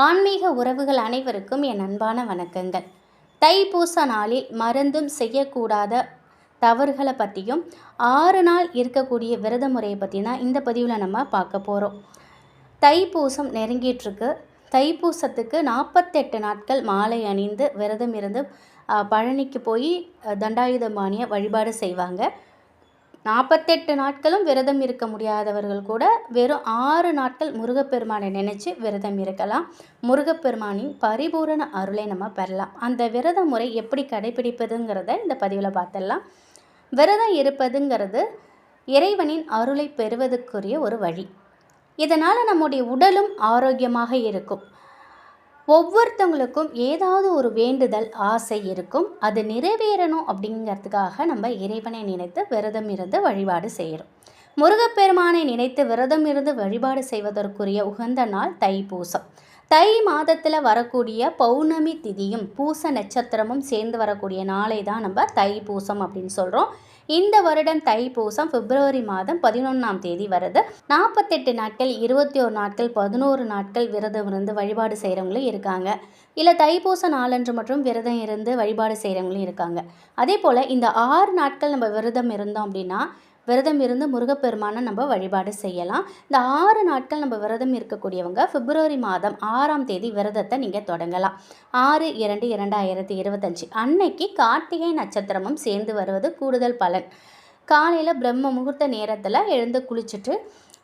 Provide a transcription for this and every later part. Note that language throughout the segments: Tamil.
ஆன்மீக உறவுகள் அனைவருக்கும் என் அன்பான வணக்கங்கள். தைப்பூச நாளில் மறந்தும் செய்யக்கூடாத தவறுகளை பற்றியும் 6 நாள் இருக்கக்கூடிய விரத முறையை பற்றி தான் இந்த பதிவில் நம்ம பார்க்க போகிறோம். தைப்பூசம் நெருங்கிட்டுருக்கு. தைப்பூசத்துக்கு 48 நாட்கள் மாலை அணிந்து விரதம் இருந்து பழனிக்கு போய் தண்டாயுதபாணியை வழிபாடு செய்வாங்க. 48 நாட்களும் விரதம் இருக்க முடியாதவர்கள் கூட வெறும் 6 நாட்கள் முருகப்பெருமானை நினச்சி விரதம் இருக்கலாம். முருகப்பெருமானின் பரிபூரண அருளை நம்ம பெறலாம். அந்த விரத முறை எப்படி கடைபிடிப்பதுங்கிறத இந்த பதிவில் பார்த்துடலாம். விரதம் இருப்பதுங்கிறது இறைவனின் அருளை பெறுவதற்குரிய ஒரு வழி. இதனால் நம்முடைய உடலும் ஆரோக்கியமாக இருக்கும். ஒவ்வொருத்தவங்களுக்கும் ஏதாவது ஒரு வேண்டுதல், ஆசை இருக்கும். அது நிறைவேறணும் அப்படிங்கிறதுக்காக நம்ம இறைவனை நினைத்து விரதம் இருந்து வழிபாடு செய்கிறோம். முருகப்பெருமானை நினைத்து விரதம் இருந்து வழிபாடு செய்வதற்குரிய உகந்த நாள் தைப்பூசம். தை மாதத்தில் வரக்கூடிய பௌர்ணமி திதியும் பூச நட்சத்திரமும் சேர்ந்து வரக்கூடிய நாளை தான் நம்ம தைப்பூசம் அப்படின்னு சொல்கிறோம். இந்த வருடம் தைப்பூசம் பிப்ரவரி மாதம் 11ஆம் தேதி வருது. 48 நாட்கள், 21 நாட்கள், 11 நாட்கள் விரதம் இருந்து வழிபாடு செய்கிறவங்களும் இருக்காங்க. இல்லை தைப்பூச நாளன்று மற்றும் விரதம் இருந்து வழிபாடு செய்கிறவங்களும் இருக்காங்க. அதே போல் இந்த 6 நாட்கள் நம்ம விரதம் இருந்தோம் அப்படின்னா விரதம் இருந்து முருகப்பெருமானை நம்ம வழிபாடு செய்யலாம். இந்த 6 நாட்கள் நம்ம விரதம் இருக்கக்கூடியவங்க பிப்ரவரி மாதம் 6ஆம் தேதி விரதத்தை நீங்கள் தொடங்கலாம். 6/2/2025 அன்னைக்கு கார்த்திகை நட்சத்திரமும் சேர்ந்து வருவது கூடுதல் பலன். காலையில் பிரம்ம முகூர்த்த நேரத்தில் எழுந்து குளிச்சுட்டு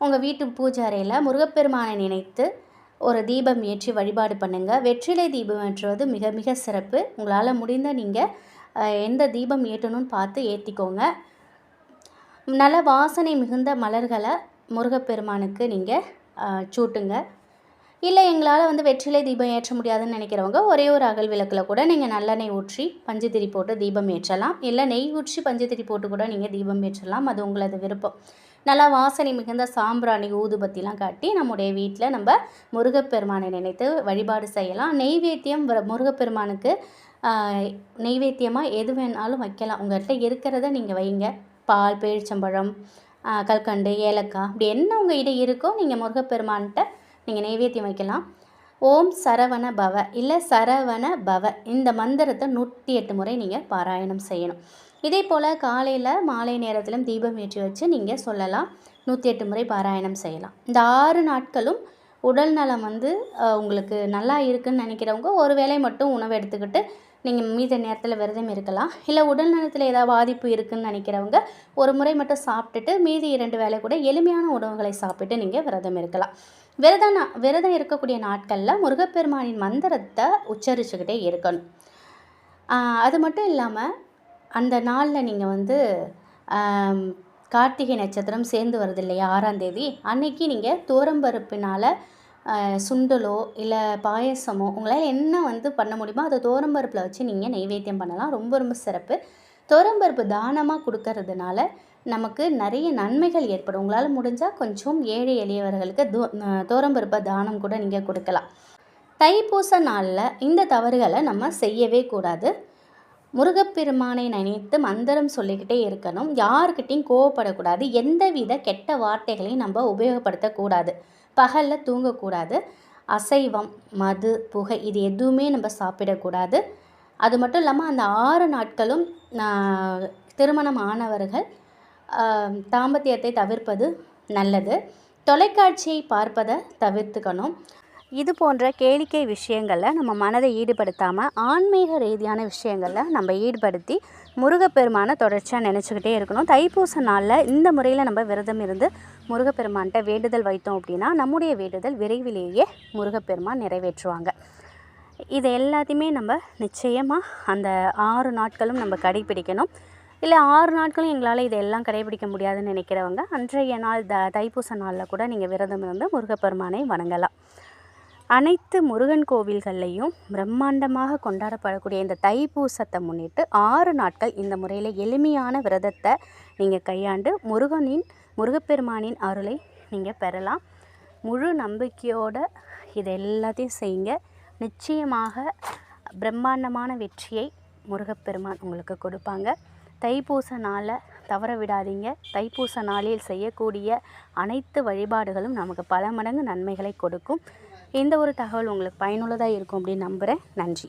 உங்கள் வீட்டு பூஜை அறையில் முருகப்பெருமானை நினைத்து ஒரு தீபம் ஏற்றி வழிபாடு பண்ணுங்கள். வெற்றிலை தீபம் ஏற்றுவது மிக மிக சிறப்பு. உங்களால் முடிந்த நீங்கள் எந்த தீபம் ஏற்றணும்னு பார்த்து ஏற்றிக்கோங்க. நல்ல வாசனை மிகுந்த மலர்களை முருகப்பெருமானுக்கு நீங்கள் சூட்டுங்க. இல்லை எங்களால் வெற்றிலை தீபம் ஏற்ற முடியாதுன்னு நினைக்கிறவங்க ஒரே ஒரு அகல் விளக்கில் கூட நீங்கள் நல்லெண்ணெய் ஊற்றி பஞ்சுத்திரி போட்டு தீபம் ஏற்றலாம். இல்லை நெய் ஊற்றி பஞ்சுத்திரி போட்டு கூட நீங்கள் தீபம் ஏற்றலாம். அது உங்களது விருப்பம். நல்லா வாசனை மிகுந்த சாம்பிராணி ஊதுபத்திலாம் காட்டி நம்முடைய வீட்டில் நம்ம முருகப்பெருமானை நினைத்து வழிபாடு செய்யலாம். நெய்வேத்தியம் முருகப்பெருமானுக்கு நெய்வேத்தியமாக எது வேணாலும் வைக்கலாம். உங்கள்கிட்ட இருக்கிறத நீங்கள் வைங்க. பால், பேரிச்சம்பழம், கல்கண்டு, ஏலக்காய், இப்படி என்ன உங்கள் இடம் இருக்கோ நீங்கள் முருகப்பெருமான்கிட்ட நீங்கள் நைவேத்தியம் வைக்கலாம். ஓம் சரவண பவ இல்லை சரவண பவ இந்த மந்திரத்தை 108 முறை நீங்கள் பாராயணம் செய்யணும். இதே போல் காலையில் மாலை நேரத்திலும் தீபம் ஏற்றி வச்சு நீங்கள் சொல்லலாம். 108 முறை பாராயணம் செய்யலாம். இந்த 6 நாட்களும் உடல் நலம் உங்களுக்கு நல்லா இருக்குதுன்னு நினைக்கிறவங்க ஒரு வேளை மட்டும் உணவு எடுத்துக்கிட்டு நீங்கள் மீத நேரத்தில் விரதம் இருக்கலாம். இல்லை உடல் நலத்தில் ஏதாவது பாதிப்பு இருக்குதுன்னு நினைக்கிறவங்க ஒரு முறை மட்டும் சாப்பிட்டுட்டு மீதி 2 வேளை கூட எளிமையான உணவுகளை சாப்பிட்டு நீங்கள் விரதம் இருக்கலாம். விரதம் இருக்கக்கூடிய நாட்களில் முருகப்பெருமானின் மந்திரத்தை உச்சரிச்சுக்கிட்டே இருக்கணும். அது மட்டும் இல்லாமல் அந்த நாளில் நீங்கள் கார்த்திகை நட்சத்திரம் சேர்ந்து வருது இல்லையா 6ஆம் தேதி அன்னைக்கு நீங்கள் துவரம்பருப்பினால் சுண்டலோ இல்லை பாயசமோ உங்களால் என்ன பண்ண முடியுமோ அதை துவரம்பருப்பில் வச்சு நீங்கள் நைவேத்தியம் பண்ணலாம். ரொம்ப ரொம்ப சிறப்பு. துவரம்பருப்பு தானமாக கொடுக்கறதுனால நமக்கு நிறைய நன்மைகள் ஏற்படும். உங்களால் முடிஞ்சால் கொஞ்சம் ஏழை எளியவர்களுக்கு துவரம்பருப்பை தானம் கூட நீங்கள் கொடுக்கலாம். தைப்பூச நாளில் இந்த தவறுகளை நம்ம செய்யவே கூடாது. முருகப்பெருமானை நினைத்து மந்திரம் சொல்லிக்கிட்டே இருக்கணும். யாருக்கிட்டையும் கோவப்படக்கூடாது. எந்தவித கெட்ட வார்த்தைகளையும் நம்ம உபயோகப்படுத்தக்கூடாது. பகலில் தூங்கக்கூடாது. அசைவம், மது, புகை இது எதுவுமே நம்ம சாப்பிடக்கூடாது. அது மட்டும் இல்லாமல் அந்த 6 நாட்களும் திருமணம் ஆனவர்கள் தாம்பத்தியத்தை தவிர்ப்பது நல்லது. தொலைக்காட்சியை பார்ப்பதை தவிர்த்துக்கணும். இது போன்ற கேளிக்கை விஷயங்களில் நம்ம மனதை ஈடுபடுத்தாமல் ஆன்மீக ரீதியான விஷயங்களில் நம்ம ஈடுபடுத்தி முருகப்பெருமானை தொடர்ச்சியாக நினச்சிக்கிட்டே இருக்கணும். தைப்பூச நாளில் இந்த முறையில் நம்ம விரதம் இருந்து முருகப்பெருமான்கிட்ட வேண்டுதல் வைத்தோம் அப்படின்னா நம்முடைய வேண்டுதல் விரைவிலேயே முருகப்பெருமான் நிறைவேற்றுவாங்க. இது எல்லாத்தையுமே நம்ம நிச்சயமாக அந்த 6 நாட்களும் நம்ம கடைபிடிக்கணும். இல்லை 6 நாட்களும் எங்களால் இதெல்லாம் கடைபிடிக்க முடியாதுன்னு நினைக்கிறவங்க அன்றைய நாள் தைப்பூச நாளில் கூட நீங்கள் விரதம் இருந்து முருகப்பெருமானை வணங்கலாம். அனைத்து முருகன் கோவில்கள்லையும் பிரம்மாண்டமாக கொண்டாடப்படக்கூடிய இந்த தைப்பூசத்தை முன்னிட்டு 6 நாட்கள் இந்த முறையில் எளிமையான விரதத்தை நீங்கள் கையாண்டு முருகப்பெருமானின் அருளை நீங்கள் பெறலாம். முழு நம்பிக்கையோடு இது எல்லாத்தையும் செய்யுங்க. நிச்சயமாக பிரம்மாண்டமான வெற்றியை முருகப்பெருமான் உங்களுக்கு கொடுப்பாங்க. தைப்பூச நாளை தவற விடாதீங்க. தைப்பூச நாளில் செய்யக்கூடிய அனைத்து வழிபாடுகளும் நமக்கு பல மடங்கு நன்மைகளை கொடுக்கும். இந்த ஒரு தகவல் உங்களுக்கு பயனுள்ளதாக இருக்கும் அப்படின்னு நம்புகிறேன். நன்றி.